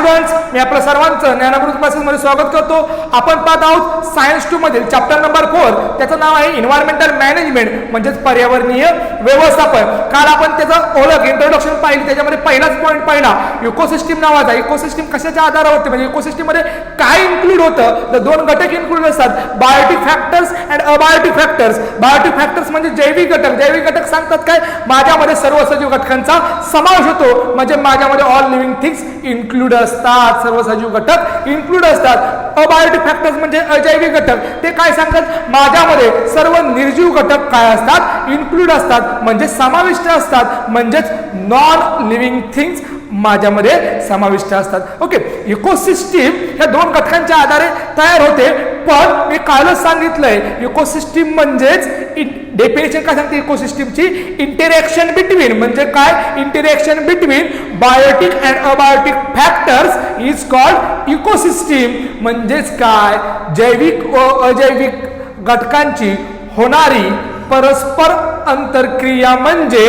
Friends, मी आपल्या सर्वांचं ज्ञानामृत क्लासेसमध्ये स्वागत करतो. आपण पाहत आहोत सायन्स 2 मधील चॅप्टर नंबर 4. त्याचं नाव आहे एन्व्हायरमेंटल मॅनेजमेंट म्हणजेच पर्यावरणीय व्यवस्थापन. काल आपण त्याचं ओळख इंट्रोडक्शन पाहिली. त्याच्यामध्ये पहिलाच पॉईंट पाहिला इकोसिस्टीम नावाचा. इकोसिस्टीम कशाच्या आधारावरती म्हणजे इकोसिस्टीम मध्ये काय इन्क्लूड होतं, तर दोन घटक इन्क्लूड असतात, biotic factors and abiotic factors. Biotic factors म्हणजे जैविक घटक. जैविक घटक सांगतात काय, माझ्यामध्ये सर्व सजीव घटकांचा समावेश होतो, म्हणजे माझ्यामध्ये ऑल लिव्हिंग थिंग्स इन्क्लूड असतात, सर्व सजीव घटक इन्क्लूड असतात. अबायोटिक फॅक्टर्स म्हणजे अजैविक घटक. ते काय सांगतात, माझ्यामध्ये सर्व निर्जीव घटक काय असतात, इन्क्लूड असतात, म्हणजे समाविष्ट असतात, म्हणजेच नॉन लिव्हिंग थिंग्स माझ्यामध्ये समाविष्ट असतात. ओके, इकोसिस्टीम ह्या दोन घटकांच्या आधारे तयार होते. पण मी कालच सांगितलंय इकोसिस्टीम म्हणजेच डेफिनेशन काय सांगते इकोसिस्टीमची, इंटरॅक्शन बिटवीन म्हणजे काय, interaction between biotic and abiotic factors is called ecosystem. म्हणजेच काय, जैविक व अजैविक घटकांची होणारी परस्पर अंतरक्रिया म्हणजे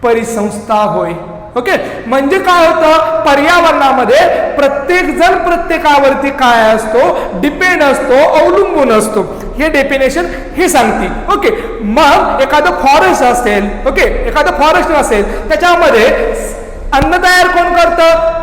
परिसंस्था होय. ओके, म्हणजे काय होतं, पर्यावरणामध्ये प्रत्येक जण प्रत्येकावरती काय असतो, डिपेंड असतो, अवलंबून असतो. हे डेफिनेशन हे सांगते. ओके, मग एखादं फॉरेस्ट असेल, ओके, एखादं फॉरेस्ट असेल, त्याच्यामध्ये अन्न तयार कोण करतं,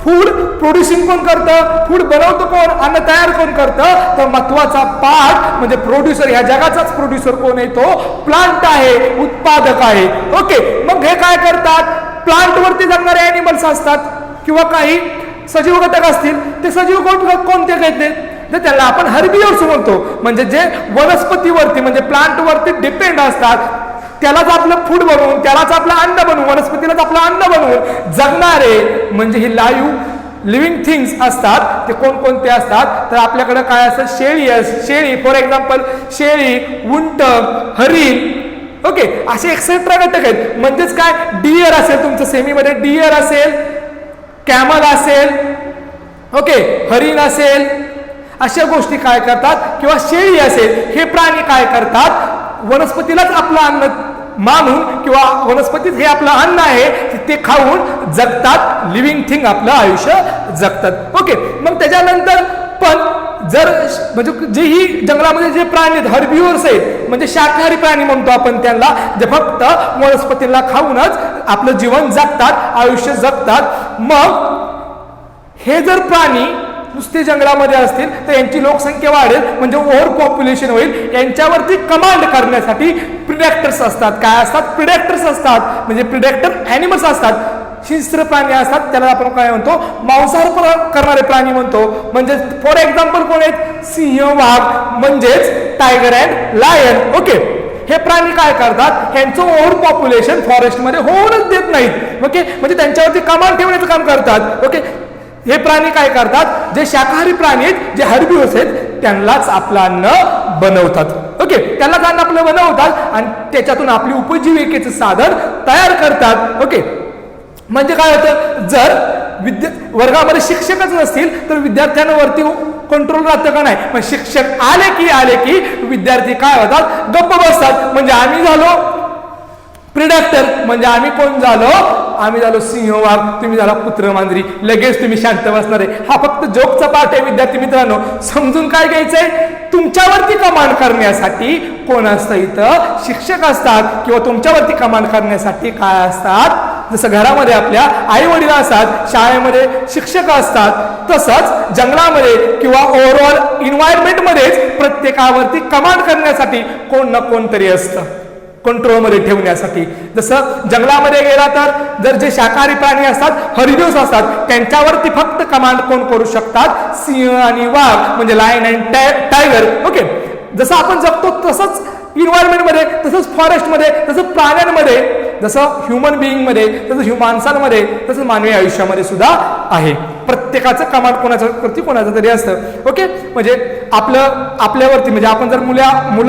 फूड प्रोड्युसिंग कोण करतं, फूड बनवतं कोण, अन्न तयार कोण करतं, तर महत्वाचा पार्ट म्हणजे प्रोड्युसर, ह्या जगाचाच प्रोड्युसर कोण आहे, तो प्लांट आहे, उत्पादक आहे. ओके, मग हे काय करतात, प्लांट वरती जगणारे ॲनिमल्स असतात किंवा काही सजीव घटक असतील, ते सजीव कोणते घेतले, तर त्याला आपण हर्बिव्हर्स म्हणतो. म्हणजे जे वनस्पतीवरती म्हणजे प्लांट वरती डिपेंड असतात, त्यालाच आपलं फूड बनवून, त्यालाच आपलं अन्न बनवून, वनस्पतीलाच आपलं अन्न बनवून जगणारे म्हणजे हे लाईव्ह लिव्हिंग थिंग्स असतात. ते कोणकोणते असतात, तर आपल्याकडे काय असतं, शेळी फॉर एक्झाम्पल, शेळी, उंट, हरिण, ओके, असे एक्सेट्रा घटक आहेत. म्हणजेच काय, डिअर असेल तुमचं सेमीमध्ये, डिअर असेल, कॅमल असेल, ओके, हरिण असेल, अशा गोष्टी काय करतात, किंवा शेळी असेल, हे प्राणी काय करतात, वनस्पतीलाच आपलं अन्न मानून किंवा वनस्पतीत हे आपलं अन्न आहे ते खाऊन जगतात, लिव्हिंग थिंग आपलं आयुष्य जगतात. ओके, मग त्याच्यानंतर पण जर म्हणजे जेही जंगलामध्ये जे प्राणी आहेत, हर्बिव्हर्स आहेत, म्हणजे शाकाहारी प्राणी म्हणतो आपण त्यांना, जे फक्त वनस्पतीला खाऊनच आपलं जीवन जगतात, आयुष्य जगतात. मग हे जर प्राणी नुसते जंगलामध्ये असतील तर यांची लोकसंख्या वाढेल, म्हणजे ओव्हर पॉप्युलेशन होईल. यांच्यावरती कमांड करण्यासाठी प्रिडेक्टर्स असतात. काय असतात, प्रिडेक्टर्स असतात, म्हणजे प्रिडेक्टर ॲनिमल्स असतात, हिंस्र प्राणी असतात, त्याला आपण काय म्हणतो, मांसाहार करणारे प्राणी म्हणतो. म्हणजे फॉर एक्झाम्पल कोण आहेत, सिंह, वाघ, म्हणजेच टायगर अँड लायन. ओके, हे प्राणी काय करतात, यांचं ओव्हर पॉप्युलेशन फॉरेस्टमध्ये होऊनच देत नाहीत. ओके, म्हणजे त्यांच्यावरती कमांड ठेवण्याचं काम करतात. ओके, हे प्राणी काय करतात, जे शाकाहारी प्राणी आहेत, जे हर्बिव्हर्स आहेत, त्यांनाच आपलं अन्न बनवतात. ओके, त्यालाच अन्न आपलं बनवतात आणि त्याच्यातून आपली उपजीविकेचं साधन तयार करतात. ओके, म्हणजे काय होतं, जर वर्गामध्ये शिक्षकच नसतील तर विद्यार्थ्यांवरती कंट्रोल राहतं का नाही, मग शिक्षक आले की विद्यार्थी काय होतात, गप्प बसतात. म्हणजे आम्ही झालो प्रिडेक्टर, म्हणजे आम्ही कोण झालो, आम्ही झालो सिंह, वाघ, तुम्ही झाला कुत्र, मांजरी, लगेच तुम्ही शांत बसणार आहे. हा फक्त जोकचा पार्ट आहे विद्यार्थी मित्रांनो. समजून काय घ्यायचंय, तुमच्यावरती कमांड करण्यासाठी कोण असतं, इथं शिक्षक असतात, किंवा तुमच्यावरती कमांड करण्यासाठी काय असतात, जसं घरामध्ये आपल्या आई वडील असतात, शाळेमध्ये शिक्षक असतात, तसंच जंगलामध्ये किंवा ओव्हरऑल इन्व्हायरमेंटमध्येच प्रत्येकावरती कमांड करण्यासाठी कोण ना कोणतरी असतं, कंट्रोलमध्ये ठेवण्यासाठी. जसं जंगलामध्ये गेला तर जर जे शाकाहारी प्राणी असतात, हरिव्हर्स असतात, त्यांच्यावरती फक्त कमांड कोण करू शकतात, सिंह आणि वाघ, म्हणजे लायन अँड टायगर. ओके, जसं आपण जगतो तसंच इन्व्हायरमेंटमध्ये, तसंच फॉरेस्टमध्ये, तसंच प्राण्यांमध्ये, जसं ह्युमन बिईंगमध्ये, तसं माणसांमध्ये, तसंच मानवी आयुष्यामध्ये सुद्धा आहे. प्रत्येकाचं कमांड कोणाच्यावरती कोणाचं तरी असतं. ओके, म्हणजे आपल्यावरती म्हणजे आपण जर मुलं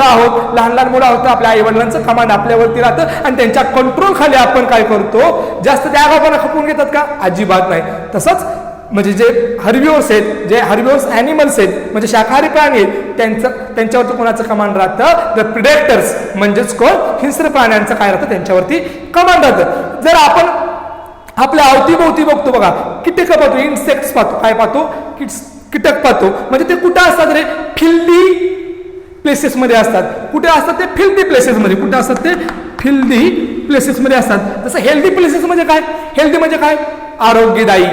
आहोत, लहान लहान मुलं आहोत, तर आपल्या आई वडिलांचं कमांड आपल्यावरती राहतं आणि त्यांच्या कंट्रोल खाली आपण काय करतो, जास्त त्या आगाऊपणा खपवून घेतात का, अजिबात नाही. तसंच म्हणजे जे हर्बिव्हर्स आहेत, जे हर्बिव्हर्स ॲनिमल्स आहेत, म्हणजे शाकाहारी प्राणी आहेत, त्यांच्यावरती कोणाचं कमांड राहतं, द प्रिडेक्टर्स म्हणजेच कोण, हिंस्र प्राण्यांचं काय राहतं, त्यांच्यावरती कमांड राहतं. जर आपण आपल्या अवतीभोवती बघतो बघा, कीटक पाहतो, इन्सेक्ट्स पाहतो, काय पाहतो, कीटक पाहतो. म्हणजे ते कुठं असतात रे, फिल्दी प्लेसेस मध्ये असतात. कुठे असतात ते, फिल्दी प्लेसेस मध्ये. कुठे असतात ते, फिल्दी प्लेसेस मध्ये असतात. जसं हेल्दी प्लेसेस म्हणजे काय, हेल्दी म्हणजे काय, आरोग्यदायी.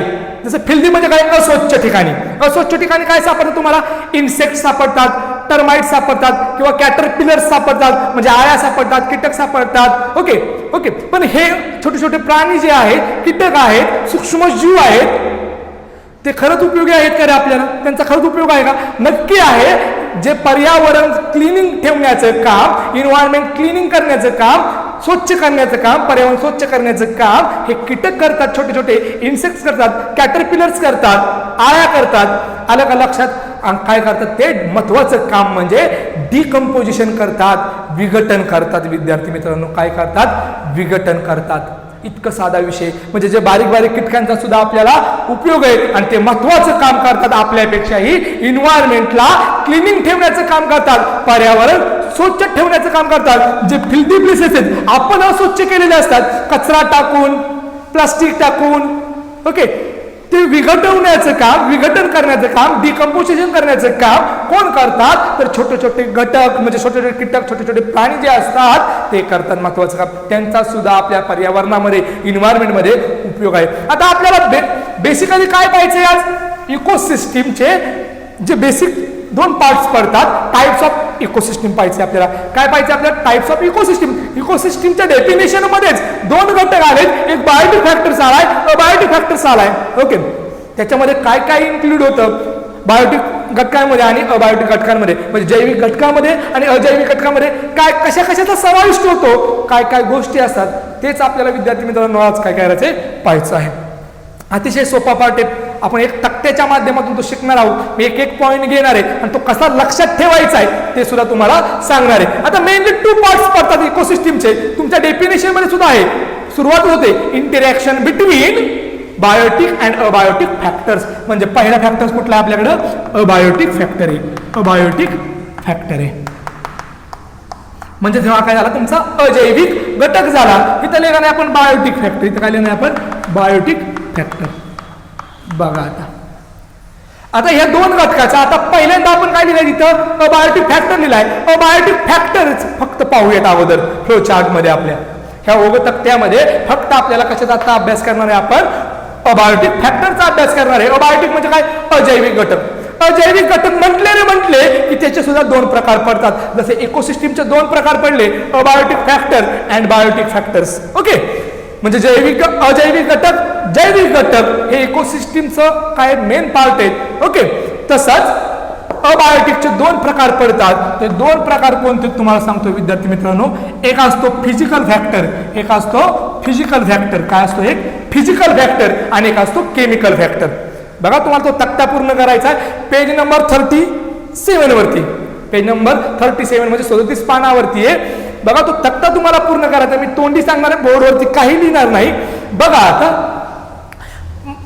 जसं फिल्दी म्हणजे काय, अस्वच्छ ठिकाणी. अस्वच्छ ठिकाणी काय सापडतं तुम्हाला, इन्सेक्ट सापडतात, टर्माइट सापडतात, किंवा कॅटरपिलर्स सापडतात, म्हणजे आळ्या सापडतात, कीटक सापडतात. Okay okay. पण हे छोटे छोटे प्राणी जे आहेत, कीटक आहेत, सूक्ष्मजीव आहेत, ते खरंच उपयोगी आहेत का रे आपल्याला, त्यांचा खरंच उपयोग आहे का, नक्की आहे. जे पर्यावरण क्लिनिंग ठेवण्याचं काम, इन्व्हायरमेंट क्लिनिंग करण्याचं काम, स्वच्छ करण्याचं काम, पर्यावरण स्वच्छ करण्याचं काम हे कीटक करतात, छोटे छोटे इन्सेक्ट्स करतात, कॅटरपिलर्स करतात, आळ्या करतात. आलं का लक्षात. काय करतात ते, महत्वाचं काम म्हणजे डिकम्पोजिशन करतात, विघटन करतात. विद्यार्थी मित्रांनो, काय करतात, विघटन करतात. इतकं साधा विषय, म्हणजे जे बारीक बारीक कीटकांचा सुद्धा आपल्याला उपयोग आहे आणि ते महत्वाचं काम करतात. आपल्यापेक्षाही इन्व्हायरमेंटला क्लिनिंग ठेवण्याचं काम करतात, पर्यावरण स्वच्छ ठेवण्याचं काम करतात. जे फिल्दी प्लेसेस आहेत आपण अस्वच्छ केलेले असतात, कचरा टाकून, प्लास्टिक टाकून, ओके, ते विघटवण्याचं काम, विघटन करण्याचं काम, डिकम्पोजिशन करण्याचं काम कोण करतात, तर छोटे छोटे घटक, म्हणजे छोटे छोटे कीटक, छोटे छोटे प्राणी जे असतात ते करतात महत्वाचं काम. त्यांचा सुद्धा आपल्या पर्यावरणामध्ये, इन्व्हायरमेंटमध्ये उपयोग आहे. आता आपल्याला बेसिकली काय पाहिजे आज, इकोसिस्टीमचे जे बेसिक 2 पार्ट्स पडतात, टाइप्स ऑफ इकोसिस्टीम पाहिजे आपल्याला. काय पाहिजे आपल्याला, टाइप्स ऑफ इकोसिस्टीम. इकोसिस्टीमच्या डेफिनेशन मध्येच 2 घटक आलेत, एक बायोटिक फॅक्टर्स आलाय, अबायोटिक फॅक्टर्स आलाय. ओके, त्याच्यामध्ये काय काय इन्क्लूड होतं बायोटिक घटकांमध्ये आणि अबायोटिक घटकांमध्ये, म्हणजे जैविक घटकामध्ये आणि अजैविक घटकामध्ये काय कशा कशाचा समाविष्ट होतो, काय काय गोष्टी असतात, तेच आपल्याला विद्यार्थी मित्रांनो आज काय करायचे पाहायचं आहे. अतिशय सोपा पार्ट आहे. आपण एक तक्त्याच्या माध्यमातून तो शिकणार आहोत. मी एक एक पॉईंट घेणार आहे आणि तो कसा लक्षात ठेवायचा आहे ते सुद्धा तुम्हाला सांगणार आहे. आता मेनली 2 पार्ट्स पडतात इकोसिस्टीमचे, तुमच्या डेफिनेशन मध्ये सुद्धा आहे. सुरुवात होते interaction between biotic and abiotic factors. म्हणजे पहिला फॅक्टर्स कुठला आहे आपल्याकडं, अबायोटिक फॅक्टर आहे. अबायोटिक फॅक्टर आहे म्हणजे जेव्हा काय झाला, तुमचा अजैविक घटक झाला. इथं लिहिलं नाही आपण बायोटिक फॅक्टर, इथं काय लिहिलं नाही आपण बायोटिक फॅक्टर. बघा आता ह्या 2 घटकाचा, आता पहिल्यांदा आपण काय लिहिलंय इथं, अबायोटिक फॅक्टर लिहिलाय. अबायोटिक फॅक्टर फक्त पाहूयात अगोदर फ्लो चार्ट मध्ये. आपल्या ह्या तक्त्यामध्ये फक्त आपल्याला कशाचा आता अभ्यास करणार आहे, आपण अबायोटिक फॅक्टरचा अभ्यास करणार आहे. अबायोटिक म्हणजे काय, अजैविक घटक. अजैविक घटक म्हटले की त्याचे सुद्धा 2 प्रकार पडतात. जसे इकोसिस्टीमचे 2 प्रकार पडले, abiotic factor and biotic factors. Okay, म्हणजे जैविक अजैविक घटक, जैविक घटक हे इकोसिस्टीमचं काय मेन पार्ट आहेत. ओके, तसंच अबायोटिकचे 2 प्रकार पडतात. ते 2 प्रकार कोणते तुम्हाला सांगतो विद्यार्थी मित्रांनो. एक असतो फिजिकल फॅक्टर, एक असतो फिजिकल फॅक्टर. काय असतो, एक फिजिकल फॅक्टर आणि एक असतो केमिकल फॅक्टर. बघा तुम्हाला तो तक्ता पूर्ण करायचा आहे. पेज नंबर 37 वरती, पेज नंबर 37 म्हणजे 37 पानावरती आहे. बघा तो तक्ता तुम्हाला पूर्ण करायचा. मी तोंडी सांगणार आहे, बोर्डवरती काही लिहिणार नाही. बघा आता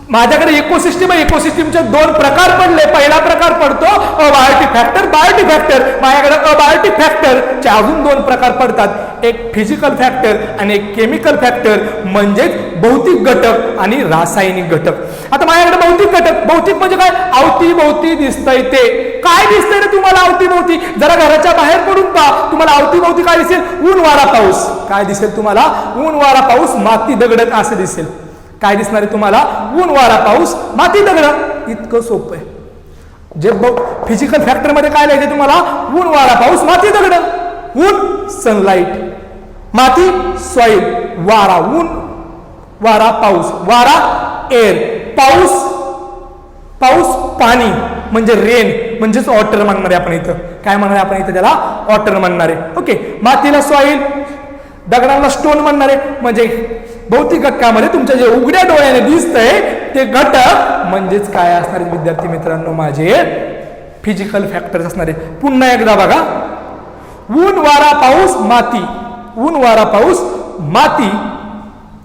माझ्याकडे इकोसिस्टीम आहे, इकोसिस्टीमचे 2 प्रकार पडले. पहिला प्रकार पडतो अबायोटिक फॅक्टर, बायोटिक फॅक्टर. माझ्याकडे अबायोटिक फॅक्टरचे अजून 2 प्रकार पडतात, एक फिजिकल फॅक्टर आणि एक केमिकल फॅक्टर, म्हणजेच भौतिक घटक आणि रासायनिक घटक. आता माझ्याकडे भौतिक घटक, भौतिक म्हणजे काय, अवतीभोवती दिसतंय ते. काय दिसतंय रे तुम्हाला अवतीभोवती, जरा घराच्या बाहेर पडून पहा, तुम्हाला अवतीभोवती काय दिसेल, ऊन वारा पाऊस. काय दिसेल तुम्हाला, ऊन वारा पाऊस, माती दगड असं दिसेल. काय दिसणार आहे तुम्हाला, ऊन वारा पाऊस, माती दगड. इतकं सोपं आहे. जे फिजिकल फॅक्टर मध्ये काय लिहायचं तुम्हाला, ऊन वारा पाऊस, माती दगड. ऊन सनलाइट, माती सॉइल, वारा ऊन, वारा पाऊस, वारा एअर, पाऊस, पाऊस पाणी म्हणजे रेन, म्हणजेच वॉटर म्हणणार आहे आपण इथं. काय म्हणणार आहे आपण इथं, त्याला वॉटर म्हणणार आहे. ओके, मातीला सॉइल, दगडांना स्टोन म्हणणार आहे. म्हणजे भौतिक घटकामध्ये तुमच्या जे उघड्या डोळ्याने दिसतंय ते घटक म्हणजेच काय असणार आहे विद्यार्थी मित्रांनो, माझे फिजिकल फॅक्टर्स असणार आहे. पुन्हा एकदा बघा, ऊन वारा पाऊस माती, ऊन वारा पाऊस माती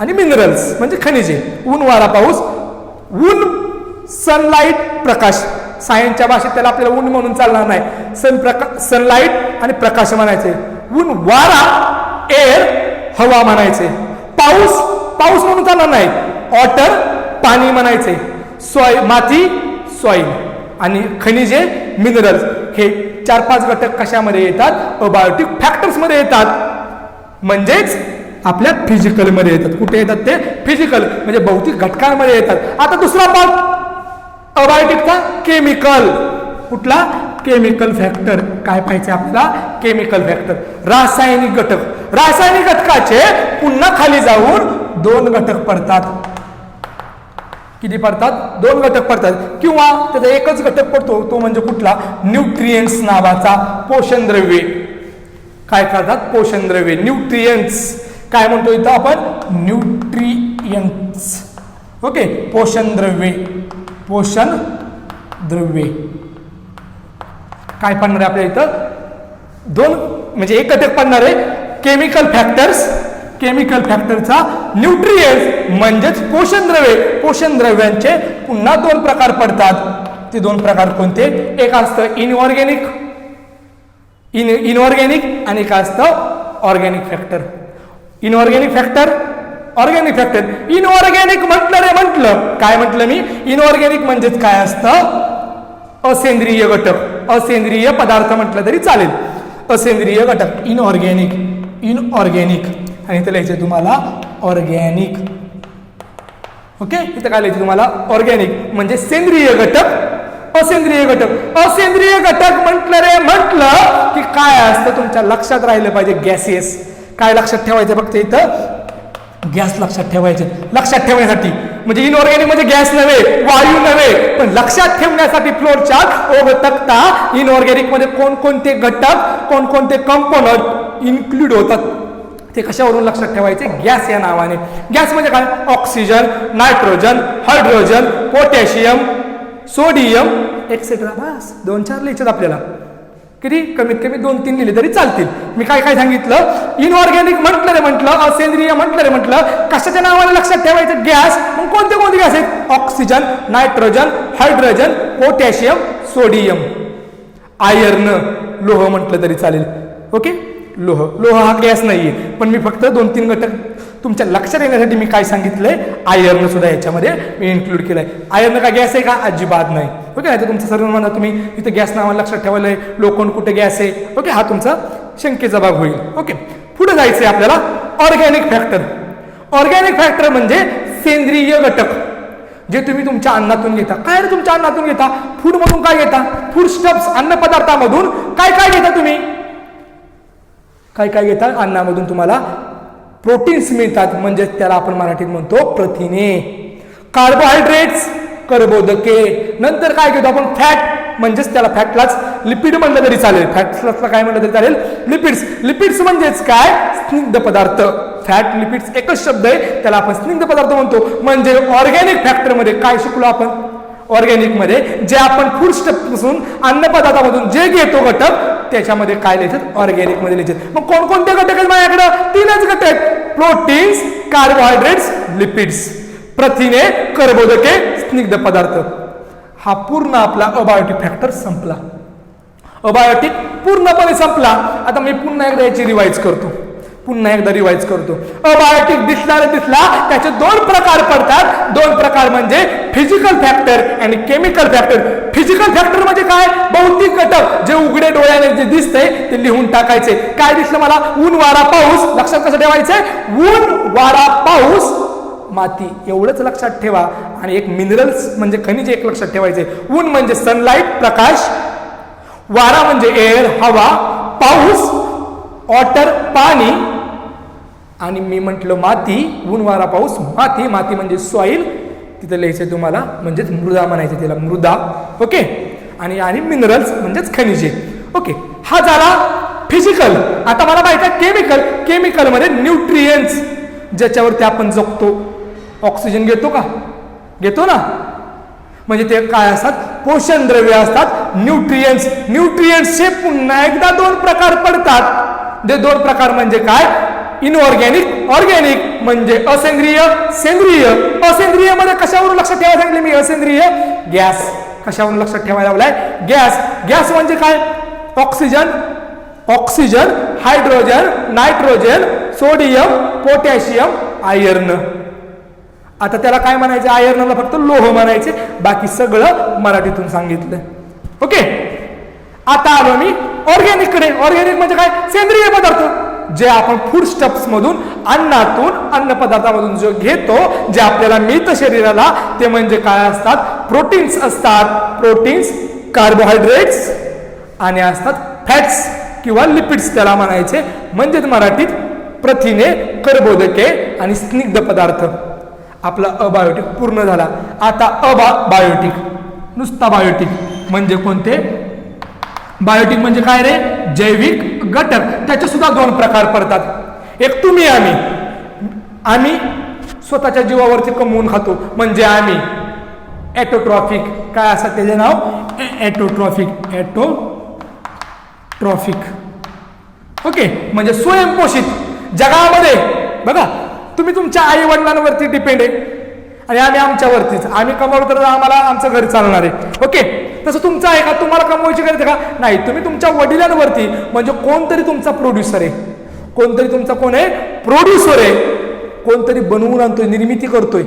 आणि मिनरल्स म्हणजे खनिजे. ऊन वारा पाऊस, ऊन सनलाइट प्रकाश. सायन्सच्या भाषेत त्याला आपल्याला ऊन म्हणून चालणार नाही, सनलाइट आणि प्रकाश म्हणायचे. ऊन वारा एअर हवा म्हणायचे. पाऊस, पाऊस म्हणून चालणार नाही, वॉटर पाणी म्हणायचंय, माती सॉइल आणि खनिजे मिनरल्स. हे 4-5 घटक कशामध्ये येतात? अबायोटिक फॅक्टर्स मध्ये येतात, म्हणजेच आपल्या फिजिकल मध्ये येतात. कुठे येतात ते? फिजिकल म्हणजे भौतिक घटकांमध्ये येतात. आता दुसरा भाग अबायोटिकचा केमिकल. कुठला? Chemical factor. काय पाहिजे आपल्याला? केमिकल फॅक्टर, रासायनिक घटक. रासायनिक घटकाचे पुन्हा खाली जाऊन 2 घटक पडतात. किती पडतात? 2 घटक पडतात, किंवा त्याचा एकच घटक पडतो, तो म्हणजे कुठला? न्यूट्रिएंट्स नावाचा पोषण द्रव्ये. काय करतात? पोषण द्रव्ये, न्यूट्रिएंट्स. काय म्हणतो इथं आपण? न्यूट्रिएंट्स. ओके, पोषण द्रव्ये. पोषण द्रव्ये काय पडणार आहे आपल्या इथं? 2 म्हणजे एक घटक पडणार आहे केमिकल फॅक्टर्स. केमिकल फॅक्टरचा न्यूट्रिएंट्स म्हणजेच पोषण द्रव्ये. पोषण द्रव्यांचे पुन्हा 2 प्रकार पडतात. ते 2 प्रकार कोणते? एक असतं इनऑर्गॅनिक, इनऑर्गॅनिक आणि एक असतं organic factor. Inorganic factor, organic factor. Inorganic म्हटलं काय म्हटलं मी? इनऑर्गॅनिक म्हणजेच काय असतं? असेंद्रिय घटक, असेंद्रिय पदार्थ म्हटलं तरी चालेल. असेंद्रिय घटक इनऑर्गॅनिक. इनऑर्गॅनिक आणि इथं लिहायचं तुम्हाला ऑर्गॅनिक. ओके, इथं काय लिहायचं तुम्हाला? ऑर्गॅनिक म्हणजे सेंद्रिय घटक, असेंद्रिय घटक. असेंद्रिय घटक म्हटलं की काय असतं? तुमच्या लक्षात राहिलं पाहिजे गॅसेस. काय लक्षात ठेवायचं? फक्त इथं गॅस लक्षात ठेवायचे. लक्षात ठेवण्यासाठी म्हणजे इनऑर्गॅनिक म्हणजे गॅस नव्हे, वायू नव्हे, पण लक्षात ठेवण्यासाठी फ्लोर चार्ट ओ तक्ता इनऑर्गॅनिक मध्ये कोणकोणते घटक, कोणकोणते कंपोनंट इन्क्लूड होतात ते कशावरून लक्षात ठेवायचे? गॅस या नावाने. गॅस म्हणजे काय? Oxygen, nitrogen, hydrogen, potassium, sodium etcetera. बस 2-4 लिहायचे आपल्याला. किती? कमीत कमी 2-3 लिहिले तरी चालतील. मी काय काय सांगितलं? इनऑर्गॅनिक म्हटलं, असेंद्रिय म्हटलं, कशाच्या नावाने लक्षात ठेवायचं? गॅस. मग कोणते कोणते गॅस आहेत? Oxygen, nitrogen, hydrogen, potassium, sodium. Iron, लोह म्हटलं तरी चालेल. ओके, लोह. लोह हा गॅस नाहीये, पण मी फक्त 2-3 घटक तुमच्या लक्षात येण्यासाठी मी काय सांगितलंय? आयर्न सुद्धा याच्यामध्ये मी इन्क्लूड केलंय. आयर्न का गॅस आहे का? अजिबात नाही. ओके, आता तुमचं सर्व म्हणा तुम्ही इथं गॅस नावाला लक्षात ठेवायला लोखंड कुठे गॅस आहे. ओके, हा तुमचा शंकेचा भाग होईल. ओके, पुढे जायचंय आपल्याला ऑर्गॅनिक फॅक्टर. ऑर्गॅनिक फॅक्टर म्हणजे सेंद्रिय घटक जे तुम्ही तुमच्या अन्नातून घेता. काय रे तुमच्या अन्नातून घेता? फूड मधून काय घेता? फूड स्टफ्स, अन्न पदार्थामधून काय काय घेता तुम्ही? काय काय घेता? अन्नामधून तुम्हाला प्रोटीन्स मिळतात, म्हणजे त्याला आपण मराठीत म्हणतो प्रथिने. कार्बोहायड्रेट्स, कर्बोदके. नंतर काय घेतो आपण? फॅट, म्हणजेच त्याला फॅटलाच लिपिड म्हणलं तरी चालेल. फॅटला काय म्हणलं तरी चालेल? लिपिड्स. लिपिड्स म्हणजेच काय? स्निग्ध पदार्थ. फॅट, लिपिड्स एकच शब्द आहे, त्याला आपण स्निग्ध पदार्थ म्हणतो. म्हणजे ऑर्गॅनिक फॅक्टर मध्ये काय शिकलो आपण? ऑर्गॅनिक मध्ये जे आपण फूड स्टफपासून, अन्न पदार्थामधून जे घेतो घटक, त्याच्यामध्ये काय लिहायचं? ऑर्गॅनिक मध्ये लिहायचं. मग कोणकोणते घटक आहेत माझ्याकडे? 3च घटक: प्रोटीन्स, कार्बोहायड्रेट्स, लिपिड्स. प्रथिने, कर्बोदके, स्निग्ध पदार्थ. हा पूर्ण आपला अबायोटिक फॅक्टर संपला. अबायोटिक पूर्णपणे संपला. आता मी पुन्हा एकदा याची रिवाइज करतो. अबायोटिक दिसला त्याचे 2 प्रकार पडतात. 2 प्रकार म्हणजे फिजिकल फॅक्टर आणि केमिकल फॅक्टर. फिजिकल फॅक्टर म्हणजे काय? भौतिक घटक जे उघडे डोळ्याने जे दिसतंय ते लिहून टाकायचे. काय दिसलं मला? ऊन, वारा, पाऊस. लक्षात कसं ठेवायचंय? ऊन, वारा, पाऊस, माती. एवढंच लक्षात ठेवा. आणि एक मिनरल्स म्हणजे खनिज एक लक्षात ठेवायचे. ऊन म्हणजे सनलाइट, प्रकाश. वारा म्हणजे एअर, हवा. पाऊस, वॉटर, पाणी. आणि मी म्हटलं माती. ऊन, वारा, पाऊस, माती. माती म्हणजे सॉइल. तिथं लिहायचं तुम्हाला, म्हणजेच मृदा म्हणायचं त्याला, मृदा. ओके, आणि मिनरल्स म्हणजेच खनिजे. ओके, हा झाला फिजिकल. आता मला माहिती आहे केमिकल. केमिकल मध्ये न्यूट्रिएंट्स ज्याच्यावरती आपण जगतो. ऑक्सिजन घेतो का? घेतो ना. म्हणजे ते काय असतात? पोषण द्रव्य असतात. न्यूट्रिएंट्स. न्यूट्रिएंट्सचे पुन्हा एकदा 2 प्रकार पडतात. ते 2 प्रकार म्हणजे काय? Inorganic, organic. म्हणजे असेंद्रिय, सेंद्रिय. असेंद्रिय मध्ये कशावरून लक्षात ठेवायला सांगितले मी? असेंद्रिय गॅस. कशावरून लक्षात ठेवायला लावलाय? गॅस. गॅस म्हणजे काय? Oxygen, hydrogen, nitrogen, sodium, potassium, iron. आता त्याला काय म्हणायचे, आयर्नला फक्त लोह म्हणायचे, बाकी सगळं मराठीतून सांगितलं. ओके, आता आलो मी ऑर्गॅनिक कडे. ऑर्गॅनिक म्हणजे काय, सेंद्रिय पदार्थ, जे आपण फूड स्टफ्स मधून, अन्नातून, अन्न पदार्थामधून जो घेतो, जे आपल्याला मिळतं शरीराला, ते म्हणजे काय असतात, प्रोटीन्स असतात. प्रोटीन्स, कार्बोहायड्रेट्स आणि असतात फॅट्स किंवा लिपिड्स त्याला म्हणायचे, म्हणजेच मराठीत प्रथिने, कर्बोदके आणि स्निग्ध पदार्थ. आपला अबायोटिक पूर्ण झाला. आता बायोटिक, नुसता बायोटिक म्हणजे कोणते, बायोटिक म्हणजे काय रे, जैविक घटक. त्याचे सुद्धा दोन प्रकार पडतात. एक तुम्ही, आम्ही स्वतःच्या जीवावरती कमवून खातो म्हणजे आम्ही. ॲटोट्रॉफिक, काय असं त्याचे नाव, ॲटोट्रॉफिक. ओके, म्हणजे स्वयंपोषित. जगामध्ये बघा, तुम्ही तुमच्या आई वडिलांवरती डिपेंड आहे आणि आम्ही आमच्यावरतीच. आम्ही कमवलं तर आम्हाला आमचं घर चालणार आहे. ओके, तसं तुमचं आहे का, तुम्हाला कमवायची गरज आहे का, नाही. तुम्ही तुमच्या वडिलांवरती, म्हणजे कोणतरी तुमचा प्रोड्युसर आहे, कोणतरी तुमचा कोण आहे, प्रोड्युसर आहे, कोणतरी बनवून आणतोय, निर्मिती करतोय.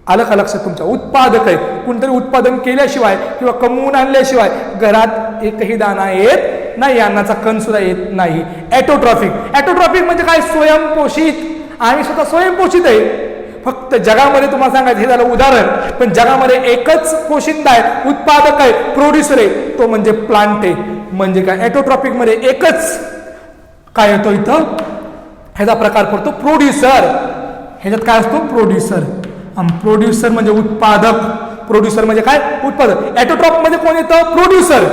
आलं का लक्षात, तुमचा उत्पादक आहे. कोणतरी उत्पादन केल्याशिवाय किंवा कमवून आणल्याशिवाय घरात एकही दाणा येत नाही, अन्नाचा कण सुद्धा येत नाही. ॲटोट्रॉफिक, ॲटोट्रॉफिक म्हणजे काय, स्वयंपोषित. आम्ही स्वतः स्वयंपोषित आहे. फक्त जगामध्ये तुम्हाला सांगायचं, हे झालं उदाहरण, पण जगामध्ये एकच पोशिंदा आहे, उत्पादक आहे, प्रोड्युसर आहे, तो म्हणजे प्लांट आहे. म्हणजे काय, ॲटोट्रॉपिक मध्ये एकच काय येतो इथं, ह्याचा प्रकार पडतो प्रोड्युसर. ह्याच्यात काय असतो, प्रोड्युसर. प्रोड्युसर म्हणजे उत्पादक, प्रोड्युसर म्हणजे काय, उत्पादक. ॲटोट्रॉप मध्ये कोण येतं, प्रोड्युसर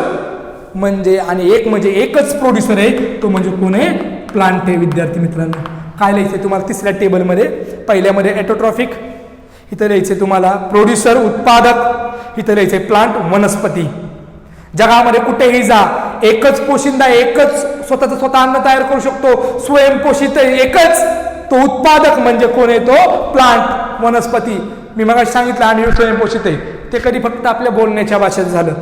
म्हणजे, आणि एक म्हणजे एकच प्रोड्युसर आहे, तो म्हणजे कोण आहे, प्लांट आहे. विद्यार्थी मित्रांनो, काय लिहायचं तुम्हाला तिसऱ्या टेबलमध्ये, पहिल्यामध्ये ॲटोट्रॉफिक, इथं लिहायचे तुम्हाला प्रोड्युसर, उत्पादक, इथं लिहायचे प्लांट, वनस्पती. जगामध्ये कुठेही जा, एकच पोशिंदा, एकच स्वतःचं स्वतः अन्न तयार करू शकतो, स्वयंपोषित एकच, तो उत्पादक म्हणजे कोण आहे, तो प्लांट, वनस्पती. मी मगाशी सांगितलं आम्ही स्वयंपोषित आहे, ते कधी फक्त आपल्या बोलण्याच्या भाषेत झालं,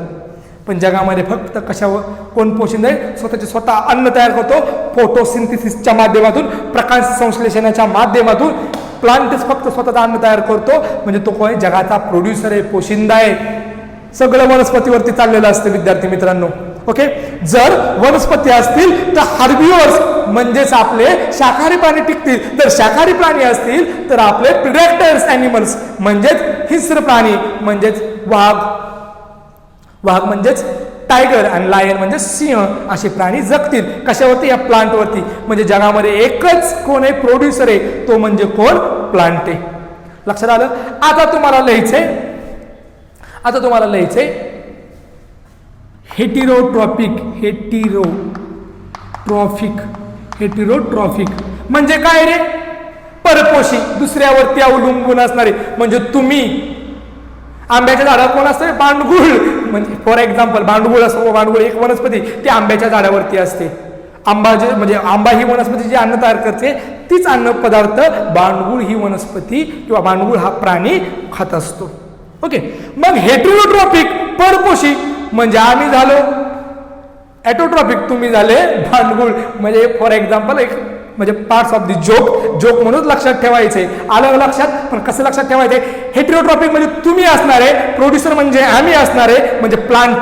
पण जगामध्ये फक्त कशावर कोण पोषित आहे, स्वतःचे स्वतः अन्न तयार करतो, फोटोसिंथेसिसच्या माध्यमातून, प्रकाश संश्लेषणाच्या माध्यमातून. प्लांटच फक्त स्वतःचं अन्न तयार करतो, म्हणजे तो कोण, जगाचा प्रोड्युसर आहे, पोशिंदा आहे. सगळं वनस्पतीवरती चाललेलं असतं विद्यार्थी मित्रांनो. ओके, जर वनस्पती असतील तर हार्बिव्हर्स म्हणजेच आपले शाकाहारी प्राणी टिकतील, जर शाकाहारी प्राणी असतील तर आपले प्रिडेटर्स ॲनिमल्स म्हणजेच हिंस्र प्राणी, म्हणजेच वाघ म्हणजेच टायगर आणि लायन म्हणजे सिंह, असे प्राणी जगतील. कशावरती, या प्लांटवरती. म्हणजे जगामध्ये एकच कोण आहे, प्रोड्युसर आहे, तो म्हणजे कोण, प्लांट आहे. लक्षात आलं. आता तुम्हाला लिहायचंय हेटेरोट्रॉफिक म्हणजे काय रे, परपोषी, दुसऱ्यावरती अवलंबून असणारे. म्हणजे तुम्ही, आंब्याच्या झाडावर कोण असतं, बांडगुळ. म्हणजे फॉर एक्झाम्पल बांडगुळ असतो, बांडगुळ एक वनस्पती, ती आंब्याच्या झाडावरती असते. आंबा म्हणजे आंबा ही वनस्पती जी अन्न तयार करते, तीच अन्न पदार्थ बांडगुळ ही वनस्पती किंवा बांडगुळ हा प्राणी खात असतो. ओके, मग हेटेरोट्रॉपिक, परपोषी म्हणजे आम्ही झालो, ॲटोट्रॉपिक तुम्ही झाले बांडगुळ. म्हणजे फॉर एक्झाम्पल एक म्हणजे पार्ट्स ऑफ द जोक म्हणून लक्षात ठेवायचे. आलं लक्षात, पण कसं लक्षात ठेवायचे, हेटेरोट्रॉपिक म्हणजे तुम्ही असणारे, प्रोड्युसर म्हणजे आम्ही असणारे, म्हणजे प्लांट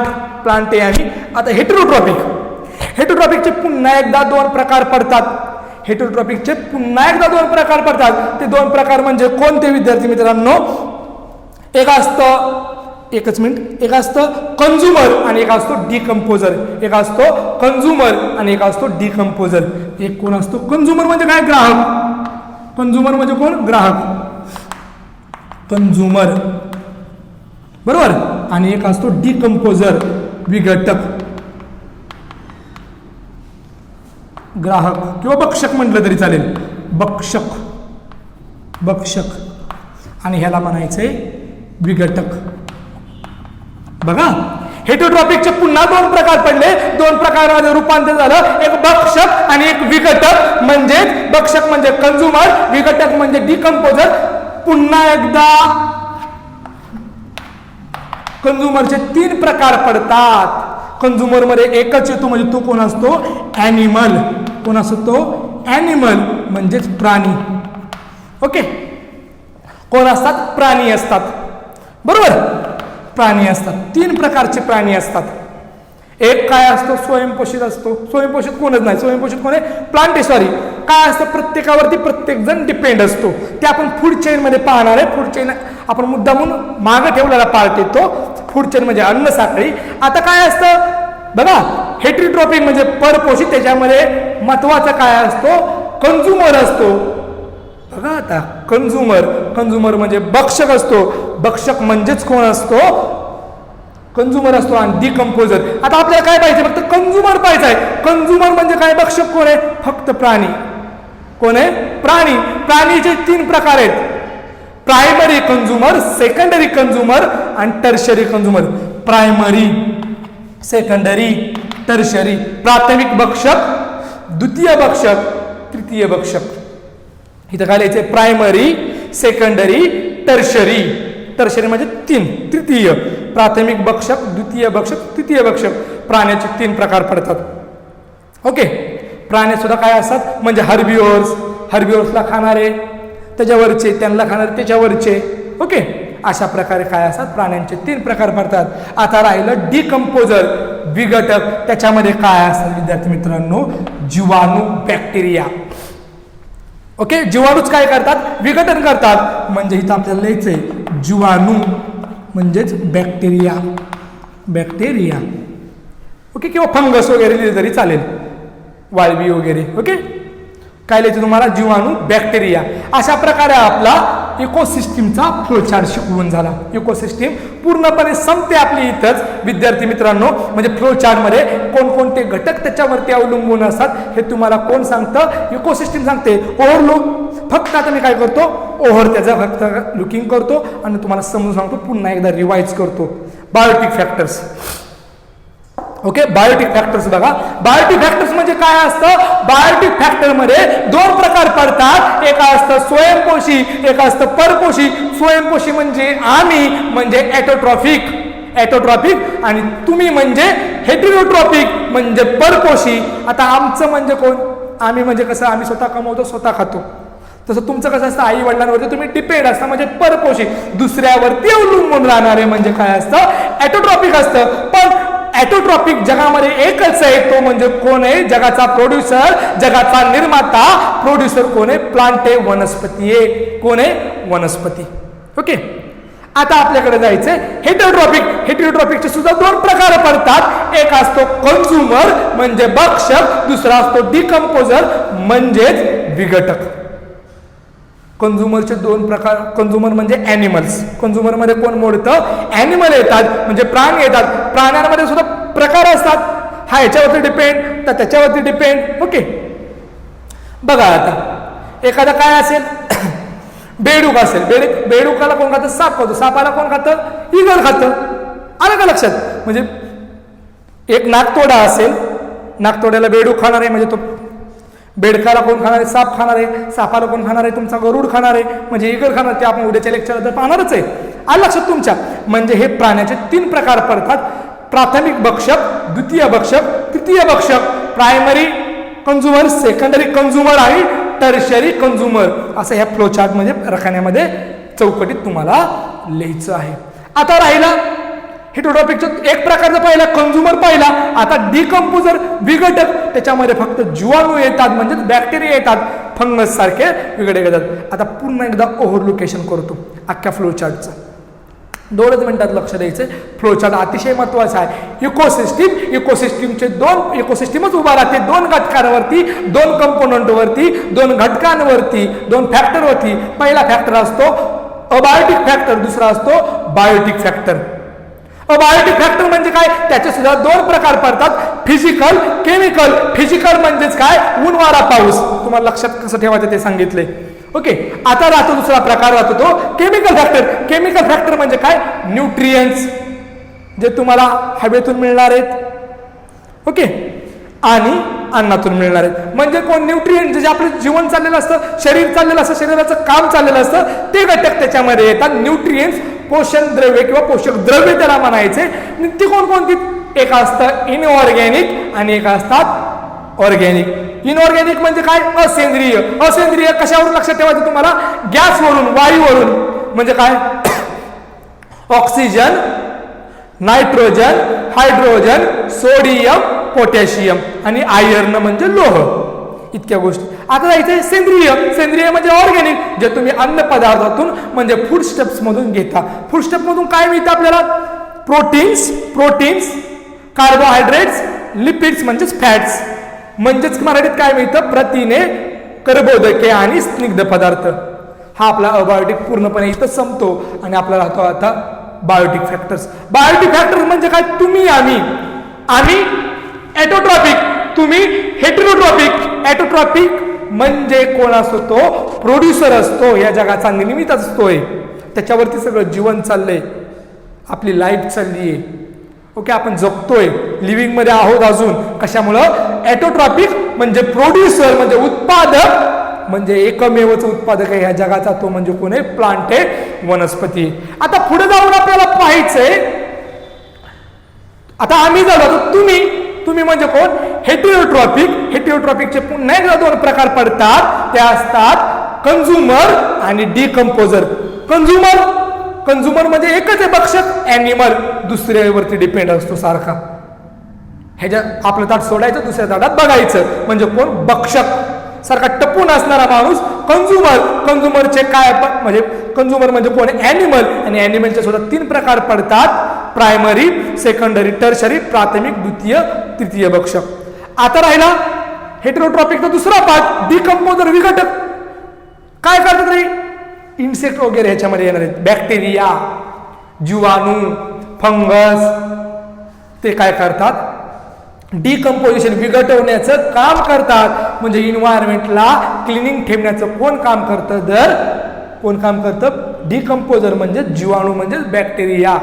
आहे आम्ही. आता हेटेरोट्रॉपिकचे पुन्हा एकदा दोन प्रकार पडतात. ते दोन प्रकार म्हणजे कोणते विद्यार्थी मित्रांनो, एक असतं कंझ्युमर आणि एक असतो डिकम्पोजर. एक कोण असतो, कंझ्युमर म्हणजे काय, ग्राहक. कंझ्युमर म्हणजे कोण, ग्राहक, कंझ्युमर बरोबर. आणि एक असतो डिकम्पोजर, विघटक, ग्राहक किंवा भक्षक म्हटलं तरी चालेल, भक्षक आणि ह्याला म्हणायचंय विघटक. बघा, हेटेरोट्रॉपिकचे पुन्हा दोन प्रकार पडले, दोन प्रकारामध्ये रूपांतर झालं, एक भक्षक आणि एक विघटक. म्हणजे भक्षक म्हणजे कंझ्युमर, विघटक म्हणजे डिकम्पोजर. पुन्हा एकदा कंझ्युमरचे तीन प्रकार पडतात. कंझ्युमर मध्ये एकच येतो, म्हणजे तो कोण असतो, ॲनिमल. कोण असतो, ॲनिमल म्हणजेच प्राणी. ओके, कोण असतात? प्राणी असतात. बरोबर, प्राणी असतात. 3 प्रकारचे प्राणी असतात. एक काय असतो? स्वयंपोषित असतो. स्वयंपोषित कोणच नाही. स्वयंपोषित कोण आहे? प्लांटेशरी. काय असतं? प्रत्येकावरती प्रत्येक जण डिपेंड असतो. ते आपण फूड चेन मध्ये पाहणार आहे. फूड चेन आपण मुद्दामून मागे ठेवलेला पार्ट येतो. फूड चेन म्हणजे अन्न साखळी. आता काय असतं बघा, हेटेरोट्रॉपिक म्हणजे परपोषित. त्याच्यामध्ये महत्वाचा काय असतो? कंझ्युमर असतो. बघा आता कंझ्युमर म्हणजे भक्षक असतो. भक्षक म्हणजेच कोण असतो? कंझ्युमर असतो. आणि डिकम्पोजर. आता आपल्याला काय पाहिजे? फक्त कंझ्युमर पाहिजे आहे. कंझ्युमर म्हणजे काय? भक्षक कोण आहे? फक्त प्राणी. कोण आहे? प्राणी. प्राणीचे 3 प्रकार आहेत. प्रायमरी कंझ्युमर, सेकंडरी कंझ्युमर आणि tertiary consumer. Primary, secondary, tertiary. प्राथमिक भक्षक, द्वितीय भक्षक, तृतीय भक्षक. इथं काय लिहायचंय? Primary, secondary, tertiary. टर्शरी म्हणजे 3, तृतीय. प्राथमिक भक्षक, द्वितीय भक्षक, तृतीय भक्षक. प्राण्याचे 3 प्रकार पडतात. ओके. प्राणी सुद्धा काय असतात? म्हणजे हर्बिओर्सला खाणारे, त्याच्यावरचे, त्यांना खाणारे, त्याच्यावरचे. ओके. अशा प्रकारे काय असतात? प्राण्यांचे 3 प्रकार पडतात. आता राहिलं डिकम्पोजर, विघटक. त्याच्यामध्ये काय असतात विद्यार्थी मित्रांनो? जीवाणू, बॅक्टेरिया. ओके. जीवाणूच काय करतात? विघटन करतात. म्हणजे इथं आपल्याला लिहायचंय जीवाणू म्हणजेच बॅक्टेरिया. ओके. किंवा फंगस वगैरे लिहिले तरी चालेल, वाळवी वगैरे. ओके. काय लिहायचं तुम्हाला? जीवाणू, बॅक्टेरिया. अशा प्रकारे आपला इकोसिस्टीमचा फ्लोचार्ट शिकवून झाला. इकोसिस्टीम पूर्णपणे संपते आपली इथंच विद्यार्थी मित्रांनो. म्हणजे फ्लोचार्टमध्ये कोणकोणते घटक त्याच्यावरती अवलंबून असतात हे तुम्हाला कोण सांगतं? इकोसिस्टीम सांगते. फक्त आता मी काय करतो? त्याचं फक्त लुकिंग करतो आणि तुम्हाला समजून सांगतो. पुन्हा एकदा रिवाइज करतो. Biotic factors. Okay. Biotic factors बघा. बायोटिक फॅक्टर्स म्हणजे काय असतं? बायोटिक फॅक्टर मध्ये 2 प्रकार पडतात. एक असतं स्वयंपोषी, एक असतं परपोषी. स्वयंपोषी म्हणजे आम्ही, म्हणजे ॲटोट्रॉपिक, आणि तुम्ही म्हणजे हेटेरोट्रॉपिक म्हणजे परपोषी. आता आमचं म्हणजे कोण? आम्ही म्हणजे कसं? आम्ही स्वतः कमवतो, स्वतः खातो. तसं तुमचं कसं असतं? आई वडिलांवरती तुम्ही डिपेंड असता म्हणजे परपोषी. दुसऱ्यावरती अवलंबून राहणारे म्हणजे काय असतं? ॲटोट्रॉपिक असतं. पण ॲटोट्रॉपिक जगामध्ये एकच आहे. तो म्हणजे कोण आहे? जगाचा प्रोड्युसर, जगाचा निर्माता. प्रोड्युसर कोण आहे? प्लांट आहे, वनस्पती आहे. कोण आहे? वनस्पती. ओके. आता आपल्याकडे जायचंय हेटेरोट्रॉपिकचे सुद्धा 2 प्रकार पडतात. एक असतो कंझ्युमर म्हणजे भक्षक, दुसरा असतो डिकम्पोजर म्हणजेच विघटक. कंझ्युमरचे 2 प्रकार. कंझ्युमर म्हणजे ॲनिमल्स. कंझ्युमर मध्ये कोण मोडतं? ॲनिमल येतात, म्हणजे प्राणी येतात. प्राण्यांमध्ये सुद्धा प्रकार असतात. हा याच्यावरती डिपेंड, तर त्याच्यावरती डिपेंड. ओके. बघा आता एखादा काय असेल? बेडूक असेल. बेडूकाला कोण खातं? साप खातो. सापाला कोण खातं? इगल खातं. आलं का लक्षात? म्हणजे एक नागतोडा असेल, नागतोड्याला बेडूक खाणार आहे म्हणजे तो. बेडकाला कोण खाणार आहे? साप खाणार आहे. सापाला कोण खाणार आहे? तुमचा गरुड खाणार आहे, म्हणजे इगल खाणार. ते आपण उद्याच्या लेक्चरला पाहणारच आहे. आलं लक्षात तुमच्या? म्हणजे हे प्राण्याचे 3 प्रकार पडतात. प्राथमिक भक्षक, द्वितीय भक्षक, तृतीय भक्षक. प्रायमरी कंझ्युमर, सेकंडरी कंझ्युमर आणि टर्शरी कंझ्युमर. असं ह्या फ्लोचार्ट म्हणजे रखान्यामध्ये चौकटीत तुम्हाला लिहायचं आहे. आता राहिला हेटेरोट्रॉपिकचा एक प्रकारचा पहिला कंझ्युमर पाहिला. आता डिकम्पोजर, विघटक. त्याच्यामध्ये फक्त जीवाणू येतात म्हणजेच बॅक्टेरिया येतात, फंगस सारखे विघटक येतात. आता पुन्हा एकदा ओव्हरलुकेशन करतो अख्ख्या फ्लोचार्टचं. 2च मिनिटात लक्ष द्यायचं. फ्लोचार्ट अतिशय महत्वाचा आहे. इकोसिस्टीमचे 2 इकोसिस्टीमच उभा राहते 2 घटकांवरती, 2 कंपोनंटवरती, 2 घटकांवरती, 2 फॅक्टरवरती. पहिला फॅक्टर असतो अबायोटिक फॅक्टर, दुसरा असतो बायोटिक फॅक्टर. अबायोटिक फॅक्टर म्हणजे काय? त्याचे सुद्धा 2 प्रकार पडतात. Physical, chemical. फिजिकल म्हणजेच काय? ऊन, वारा, पाऊस. तुम्हाला लक्षात कसं ठेवायचं ते सांगितले. ओके. आता राहतो दुसरा प्रकार राहतो तो केमिकल फॅक्टर. केमिकल फॅक्टर म्हणजे काय? न्यूट्रियन्स जे तुम्हाला हवेतून मिळणार आहेत, ओके, आणि अन्नातून मिळणार आहेत. म्हणजे कोण? न्यूट्रियंट. जे आपलं जीवन चाललेलं असतं, शरीर चाललेलं असतं, शरीराचं काम चाललेलं असतं, ते घटक त्याच्यामध्ये येतात. न्यूट्रियन्स, पोषण द्रव्य किंवा पोषक द्रव्य त्याला म्हणायचे. ती कोणकोणती? एक असतं इनऑर्गॅनिक आणि एक असतात ऑर्गॅनिक. इनऑर्गॅनिक म्हणजे काय? असेंद्रिय. असेंद्रिय कशावरून लक्षात ठेवायचं तुम्हाला? गॅसवरून, वायूवरून. म्हणजे काय? Oxygen, nitrogen, hydrogen, sodium, potassium आणि आयर्न म्हणजे लोह. इतक्या गोष्टी. आता जायचं सेंद्रिय. सेंद्रिय म्हणजे ऑर्गॅनिक, जे तुम्ही अन्न पदार्थातून म्हणजे फूड स्टेप्स मधून घेता. फूड स्टेप मधून काय मिळतं आपल्याला? प्रोटीन्स, कार्बोहायड्रेट्स, लिपिड्स म्हणजेच फॅट्स, म्हणजेच मराठीत काय मिळतं? प्रथिने, कर्बोदके आणि स्निग्ध पदार्थ. हा आपला अबायोटिक पूर्णपणे इथं संपतो आणि आपला राहतो आता बायोटिक फॅक्टर्स. बायोटिक फॅक्टर्स म्हणजे काय? तुम्ही, आम्ही एटोट्रॉपिक, तुम्ही हेटेरोट्रॉपिक. एटोट्रॉपिक म्हणजे कोण असतो? तो प्रोड्युसर असतो, या जगाचा निर्मित असतोय, त्याच्यावरती सगळं जीवन चाललंय, आपली लाईफ चालली आहे. ओके, आपण जगतोय, लिव्हिंग मध्ये आहोत अजून. कशामुळं? एटोट्रॉपिक म्हणजे प्रोड्युसर म्हणजे उत्पादक, म्हणजे एकमेवच उत्पादक आहे ह्या जगाचा, तो म्हणजे कोण आहे? प्लांट आहे, वनस्पती. आता पुढे जाऊन आपल्याला पाहायचंय, आता आम्ही झालो, तर तुम्ही म्हणजे कोण? हेटेरोट्रॉपिक. हेटेरोट्रॉपिकचे पुन्हा एकदा दोन प्रकार पडतात, ते असतात कंझ्युमर आणि डिकम्पोजर. कंझ्युमर म्हणजे एकच आहे भक्षक, ॲनिमल, दुसऱ्यावरती डिपेंड असतो सारखा. ह्याच्या आपलं ताट सोडायचं, दुसऱ्या ताटात बघायचं, म्हणजे कोण? भक्षक, सारखा टपून असणारा माणूस कंझ्युमरचे काय म्हणजे कंझ्युमर म्हणजे कोण? ॲनिमल. आणि ॲनिमलचे सुद्धा तीन प्रकार पडतात, प्रायमरी, सेकंडरी, टर्शरी, प्राथमिक, द्वितीय, तृतीय भक्षक. आता राहिला हेटेरोट्रॉपिकचा दुसरा पार्ट, डिकम्पोजर, विघटक. काय करतात रे? इन्सेक्ट वगैरे ह्याच्यामध्ये येणार आहेत, बॅक्टेरिया, जीवाणू, फंगस, ते काय करतात? डिकम्पोजिशन, विघटवण्याचं काम करतात. म्हणजे इन्व्हायरमेंटला क्लिनिंग ठेवण्याचं कोण काम करतं? कोण काम करतं? डिकम्पोजर म्हणजे जीवाणू म्हणजे बॅक्टेरिया.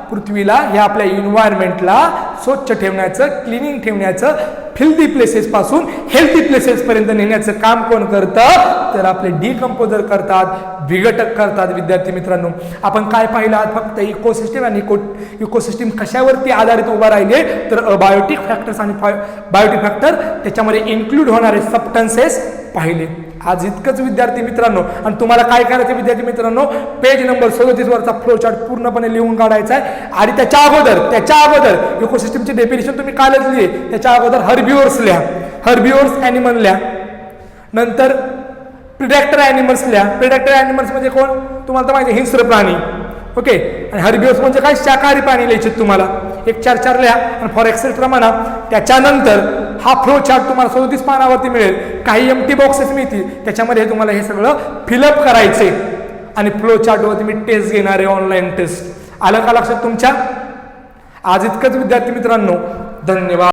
पृथ्वीला ह्या आपल्या इन्व्हायरमेंटला स्वच्छ ठेवण्याचं, क्लिनिंग ठेवण्याचं, फिल्दी प्लेसेस पासून हेल्थी प्लेसेस पर्यंत नेण्याचं काम कोण करतं? तर आपले डिकम्पोजर करतात, विघटक करतात. विद्यार्थी मित्रांनो, आपण काय पाहिलं? फक्त इकोसिस्टीम आणि इकोसिस्टीम कशावरती आधारित उभा राहिले? तर बायोटिक फॅक्टर्स आणि बायोटिक फॅक्टर त्याच्यामध्ये इन्क्लूड होणारे सबस्टन्सेस पाहिले. आज इतकंच विद्यार्थी मित्रांनो. आणि तुम्हाला काय करायचं विद्यार्थी मित्रांनो? पेज नंबर 37 वरचा फ्लो चार्ट पूर्णपणे लिहून काढायचा आहे. आणि त्याच्या अगोदर इकोसिस्टमची डेफिनेशन तुम्ही कालच लिहिली, त्याच्या अगोदर हर्बिव्हर्स लिहा, हर्बिव्हर्स ॲनिमल लिहा, नंतर प्रिडेक्टर ॲनिमल्स लिहा. प्रिडेक्टर ॲनिमल्स म्हणजे कोण? तुम्हाला तर माहिती आहे, हिंस्र प्राणी. ओके, आणि हर्बिव्हर्स म्हणजे काय? शाकाहारी प्राणी लिहायचे तुम्हाला. एक 4 लिहा आणि फॉर एक्सेट्रा म्हणा. त्याच्यानंतर हा फ्लो चार्ट तुम्हाला 37 पानावरती मिळेल. काही एम्प्टी बॉक्सेस मिळतील, त्याच्यामध्ये तुम्हाला हे सगळं फिलअप करायचे आणि फ्लो चार्टवरती मी टेस्ट घेणार आहे, ऑनलाईन टेस्ट. आलं का लक्षात तुमच्या? आज इतकंच विद्यार्थी मित्रांनो, धन्यवाद.